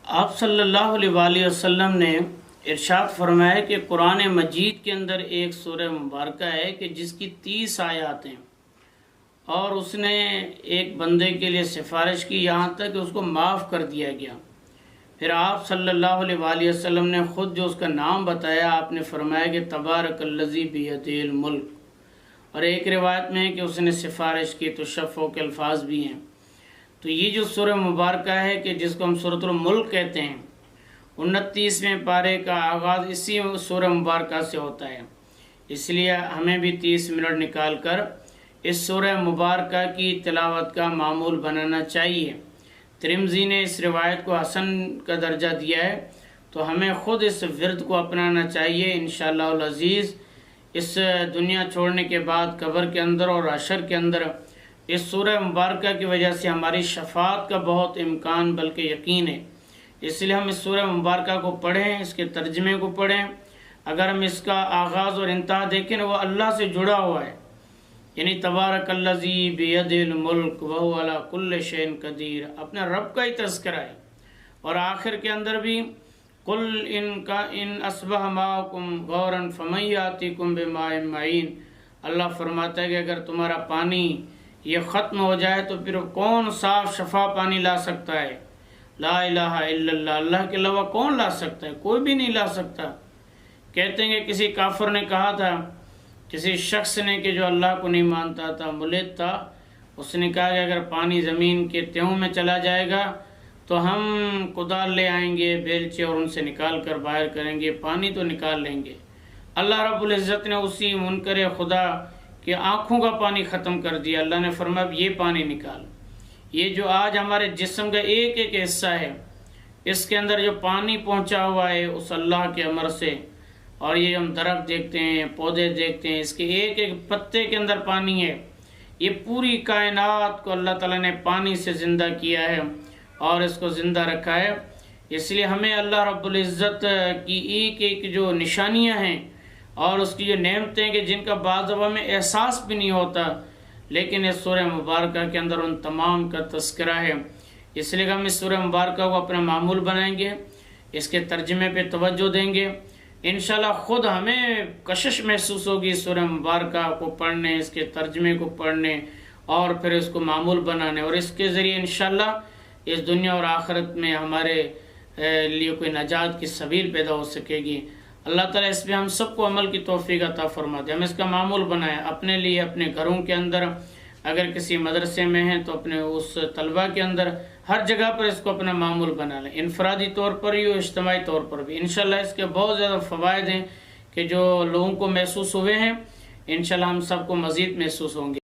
آپ صلی اللہ علیہ وآلہ وسلم نے ارشاد فرمایا کہ قرآن مجید کے اندر ایک سورہ مبارکہ ہے کہ جس کی 30 آیات ہیں، اور اس نے ایک بندے کے لیے سفارش کی یہاں تک کہ اس کو معاف کر دیا گیا۔ پھر آپ صلی اللہ علیہ وآلہ وسلم نے خود جو اس کا نام بتایا، آپ نے فرمایا کہ تبارک الذی بیدہ الملک، اور ایک روایت میں ہے کہ اس نے سفارش کی، تو شفع کے الفاظ بھی ہیں۔ تو یہ جو سورہ مبارکہ ہے کہ جس کو ہم سورۃ الملک کہتے ہیں، 29ویں پارے کا آغاز اسی سورہ مبارکہ سے ہوتا ہے، اس لیے ہمیں بھی 30 منٹ نکال کر اس سورہ مبارکہ کی تلاوت کا معمول بنانا چاہیے۔ ترمذی نے اس روایت کو حسن کا درجہ دیا ہے، تو ہمیں خود اس ورد کو اپنانا چاہیے انشاءاللہ العزیز۔ اس دنیا چھوڑنے کے بعد قبر کے اندر اور حشر کے اندر اس سورہ مبارکہ کی وجہ سے ہماری شفاعت کا بہت امکان بلکہ یقین ہے، اس لیے ہم اس سورہ مبارکہ کو پڑھیں، اس کے ترجمے کو پڑھیں۔ اگر ہم اس کا آغاز اور انتہا دیکھیں وہ اللہ سے جڑا ہوا ہے، یعنی تبارک الذی بیدہ الملک وہو علی کل شیء قدیر، اپنے رب کا ہی تذکرہ ہے۔ اور آخر کے اندر بھی قل ان اصبح ماؤکم غورا فمن یاتیکم بماء معین، اللہ فرماتا ہے کہ اگر تمہارا پانی یہ ختم ہو جائے تو پھر کون صاف شفا پانی لا سکتا ہے؟ لا الہ الا اللہ، اللہ کے علاوہ کون لا سکتا ہے؟ کوئی بھی نہیں لا سکتا۔ کہتے ہیں کہ کسی کافر نے کہا تھا، کسی شخص نے کہ جو اللہ کو نہیں مانتا تھا، ملحد تھا، اس نے کہا کہ اگر پانی زمین کے تہوں میں چلا جائے گا تو ہم کدال لے آئیں گے، بیلچے، اور ان سے نکال کر باہر کریں گے، پانی تو نکال لیں گے۔ اللہ رب العزت نے اسی منکر خدا کہ آنکھوں کا پانی ختم کر دیا۔ اللہ نے فرمایا یہ پانی نکال۔ یہ جو آج ہمارے جسم کا ایک ایک حصہ ہے، اس کے اندر جو پانی پہنچا ہوا ہے اس اللہ کے امر سے، اور یہ ہم درخت دیکھتے ہیں، پودے دیکھتے ہیں، اس کے ایک ایک پتے کے اندر پانی ہے۔ یہ پوری کائنات کو اللہ تعالیٰ نے پانی سے زندہ کیا ہے اور اس کو زندہ رکھا ہے۔ اس لیے ہمیں اللہ رب العزت کی ایک ایک جو نشانیاں ہیں اور اس کی جو نعمتیں کہ جن کا بعض دفعہ میں احساس بھی نہیں ہوتا، لیکن اس سورہ مبارکہ کے اندر ان تمام کا تذکرہ ہے۔ اس لیے ہم اس سورہ مبارکہ کو اپنا معمول بنائیں گے، اس کے ترجمے پہ توجہ دیں گے، انشاءاللہ خود ہمیں کشش محسوس ہوگی اس سورہ مبارکہ کو پڑھنے، اس کے ترجمے کو پڑھنے اور پھر اس کو معمول بنانے، اور اس کے ذریعے انشاءاللہ اس دنیا اور آخرت میں ہمارے لیے کوئی نجات کی سبیل پیدا ہو سکے گی۔ اللہ تعالیٰ اس پہ ہم سب کو عمل کی توفیق عطا فرما دے۔ ہم اس کا معمول بنائیں اپنے لیے، اپنے گھروں کے اندر، اگر کسی مدرسے میں ہیں تو اپنے اس طلبہ کے اندر، ہر جگہ پر اس کو اپنا معمول بنا لیں، انفرادی طور پر ہی اور اجتماعی طور پر بھی۔ انشاءاللہ اس کے بہت زیادہ فوائد ہیں کہ جو لوگوں کو محسوس ہوئے ہیں، انشاءاللہ ہم سب کو مزید محسوس ہوں گے۔